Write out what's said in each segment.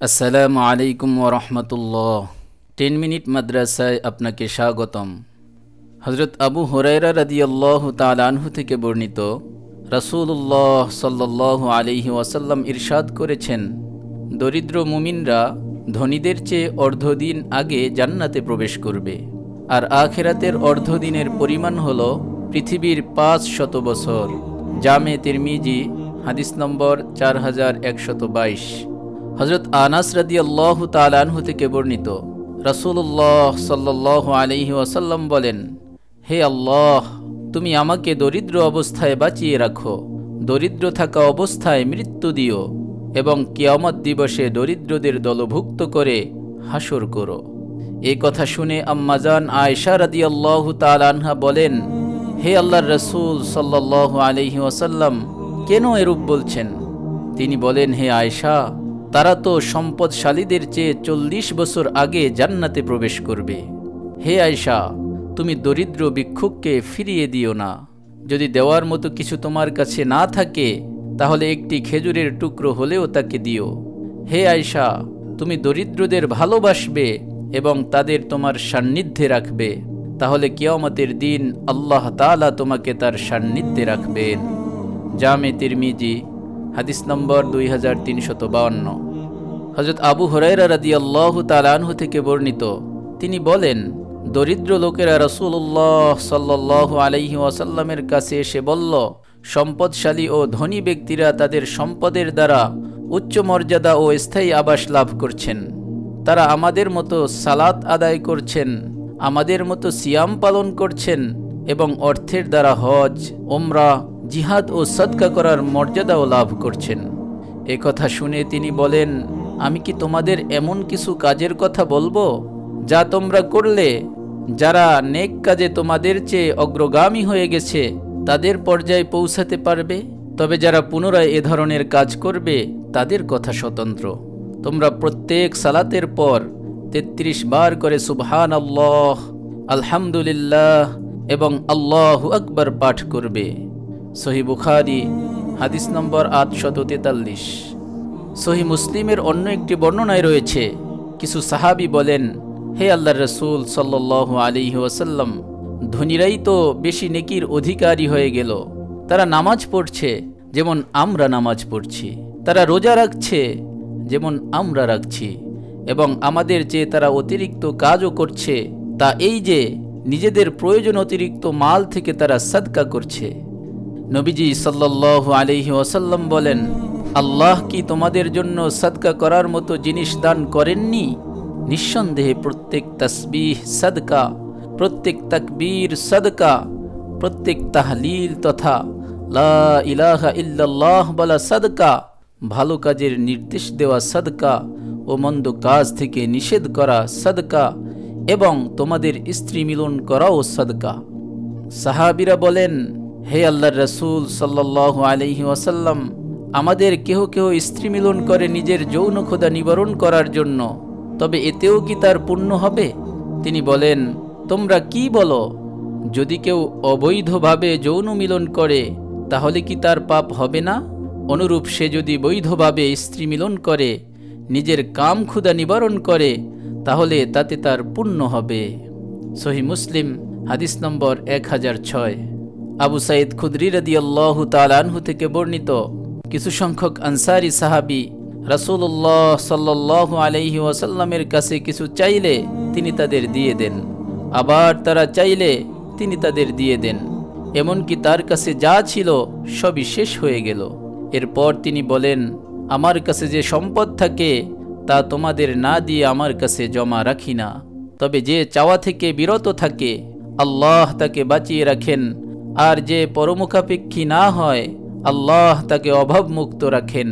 আসসালামু আলাইকুম ওরহমতুল্লাহ। 10 মিনিট মাদ্রাসায় আপনাকে স্বাগতম। হযরত আবু হুরায়রা রাদিয়াল্লাহু তাআলা আনহু থেকে বর্ণিত, রাসূলুল্লাহ সাল্লাল্লাহু আলাইহি ওয়াসাল্লাম ইরশাদ করেছেন, দরিদ্র মুমিনরা ধনীদের চেয়ে অর্ধদিন আগে জান্নাতে প্রবেশ করবে, আর আখিরাতের অর্ধদিনের পরিমাণ হল পৃথিবীর 500 বছর। জামে তিরমিজি, হাদিস নম্বর 4122। হযরত আনাস রাদিয়াল্লাহু তাআলা আনহু থেকে বর্ণিত, রাসূলুল্লাহ সাল্লাল্লাহু আলাইহি ওয়াসাল্লাম বলেন, হে আল্লাহ, তুমি আমাকে দরিদ্র অবস্থায় বাঁচিয়ে রাখো, দরিদ্র থাকা অবস্থায় মৃত্যু দিও এবং কিয়ামত দিবসে দরিদ্রদের দলভুক্ত করে হাসর করো। এই কথা শুনে আম্মাজান আয়েশা রাদিয়াল্লাহু তাআলা আনহা বলেন, হে আল্লাহর রাসূল সাল্লাল্লাহু আলাইহি ওয়াসাল্লাম, কেন এরূপ বলছেন? তিনি বলেন, হে আয়েশা, তারা তো সম্পদশালীদের চেয়ে 40 বছর আগে জান্নাতে প্রবেশ করবে। হে আয়েশা, তুমি দরিদ্র ভিক্ষুককে ফিরিয়ে দিও না। যদি দেওয়ার মতো কিছু তোমার কাছে না থাকে, তাহলে একটি খেজুরের টুকরো হলেও তাকে দিও। হে আয়েশা, তুমি দরিদ্রদের ভালোবাসবে এবং তাদের তোমার সান্নিধ্যে রাখবে, তাহলে কিয়ামতের দিন আল্লাহ তাআলা তোমাকে তার সান্নিধ্যে রাখবেন। জামে তিরমিজি, হাদিস নম্বর 2352। হযরত আবু হুরায়রা রাদিয়াল্লাহু তাআলা আনহু থেকে বর্ণিত, তিনি বলেন, দরিদ্র লোকেরা রাসূলুল্লাহ সাল্লাল্লাহু আলাইহি ওয়াসাল্লামের কাছে এসে বলল, সম্পদশালী ও ধনী ব্যক্তিরা তাদের সম্পদের দ্বারা উচ্চ মর্যাদা ও স্থায়ী আবাস লাভ করছেন। তারা আমাদের মতো সালাত আদায় করছেন, আমাদের মতো সিয়াম পালন করছেন এবং অর্থের দ্বারা হজ, ওমরা, জিহাদ ও সদকা করার মর্যাদাও লাভ করছেন। এ কথা শুনে তিনি বলেন, আমি কি তোমাদের এমন কিছু কাজের কথা বলবো যা তোমরা করলে যারা নেক কাজে তোমাদের চেয়ে অগ্রগামী হয়ে গেছে তাদের পর্যায়ে পৌঁছাতে পারবে? তবে যারা পুনরায় এ ধরনের কাজ করবে তাদের কথা স্বতন্ত্র। তোমরা প্রত্যেক সালাতের পর 33 বার করে সুবহানাল্লাহ, আলহামদুলিল্লাহ এবং আল্লাহু আকবার পাঠ করবে। সহিহ বুখারী, হাদিস নম্বর 843। সহিহ মুসলিমের অন্য একটি বর্ণনায় রয়েছে, কিছু সাহাবী বলেন, হে আল্লাহর রাসূল সাল্লাল্লাহু আলাইহি ওয়াসাল্লাম, ধনীরাই তো বেশি নেকির অধিকারী হয়ে গেল। তারা নামাজ পড়ছে যেমন আমরা নামাজ পড়ছি, তারা রোজা রাখছে যেমন আমরা রাখছি, এবং আমাদের চেয়ে তারা অতিরিক্ত কাজও করছে, তা এই যে নিজেদের প্রয়োজন অতিরিক্ত মাল থেকে তারা সাদকা করছে। নবীজি সাল্লাল্লাহু আলাইহি ওয়াসাল্লাম বলেন, আল্লাহ কি তোমাদের জন্য সাদকা করার মতো জিনিস দান করেননি? নিঃসন্দেহে প্রত্যেক তাসবিহ সাদকা, প্রত্যেক তাকবীর সাদকা, প্রত্যেক তাহলিল তথা লা ইলাহা ইল্লাল্লাহ বলা সাদকা, ভালো কাজের নির্দেশ দেওয়া সাদকা ও মন্দ কাজ থেকে নিষেধ করা সাদকা, এবং তোমাদের স্ত্রী মিলন করাও সাদকা। সাহাবীরা বলেন, হে আল্লাহর রাসূল সাল্লাল্লাহু আলাইহি ওয়াসাল্লাম, আমাদের কেহ কেহ স্ত্রী মিলন করে নিজের যৌন ক্ষুধা নিবারণ করার জন্য, তবে এতেও কি তার পুণ্য হবে? তিনি বলেন, তোমরা কি বলো? যদি কেউ অবৈধভাবে যৌন মিলন করে তাহলে কি তার পাপ হবে না? অনুরূপ সে যদি বৈধভাবে স্ত্রী মিলন করে, নিজের কাম ক্ষুধা নিবারণ করে, তাহলে তাতে তার পুণ্য হবে। সহিহ মুসলিম, হাদিস নম্বর 1006। আবু সাঈদ খুদরি রাদিয়াল্লাহু তাআলা আনহু থেকে বর্ণিত, কিছু সংখ্যক আনসারী সাহাবী রাসূলুল্লাহ সাল্লাল্লাহু আলাইহি ওয়াসাল্লামের কাছে কিছু চাইলে তিনি তাদের দিয়ে দেন, আবার তারা চাইলে তিনি তাদের দিয়ে দেন, এমনকি তার কাছে যা ছিল সবই শেষ হয়ে গেল। এরপর তিনি বলেন, আমার কাছে যে সম্পদ থাকে তা তোমাদের না দিয়ে আমার কাছে জমা রাখি না, তবে যে চাওয়া থেকে বিরত থাকে আল্লাহ তাকে বাঁচিয়ে রাখেন, আর যে পরমুখাপেক্ষী না হয় আল্লাহ তাকে অভাবমুক্ত রাখেন।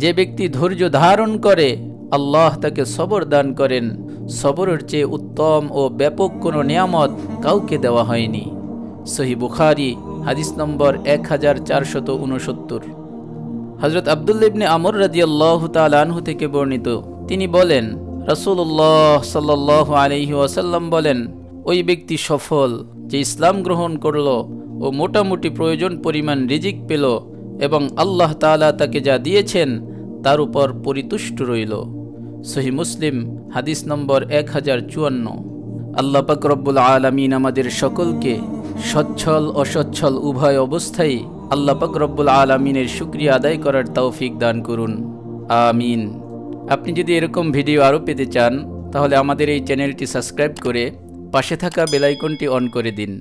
যে ব্যক্তি ধৈর্য ধারণ করে আল্লাহ তাকে সবর দান করেন, সবরের চেয়ে উত্তম ও ব্যাপক কোনো নিয়ামত কাউকে দেওয়া হয়নি। সহিহ বুখারী, হাদিস নম্বর 1469। হযরত আব্দুল্লাহ ইবনে আমর রাদিয়াল্লাহু তাআলা আনহু থেকে বর্ণিত, তিনি বলেন, রাসূলুল্লাহ সাল্লাল্লাহু আলাইহি ওয়াসাল্লাম বলেন, ওই ব্যক্তি সফল যে ইসলাম গ্রহণ করল ও মোটামুটি প্রয়োজন পরিমাণ রিজিক পেল এবং আল্লাহ তাআলা তাকে যা দিয়েছেন তার উপর পরিতুষ্ট রইল। সহিহ মুসলিম হাদিস নম্বর 1054। আল্লাহ পাক রব্বুল আলামিন আমাদের সকলকে সচ্ছল অসচ্ছল উভয় অবস্থায় আল্লাহ পাক রব্বুল আলামিনের শুকরিয়া আদায় করার তৌফিক দান করুন, আমিন। আপনি যদি এরকম ভিডিও আরও পেতে চান তাহলে আমাদের এই চ্যানেলটি সাবস্ক্রাইব করে পাশে থাকা বেল আইকনটি অন করে দিন।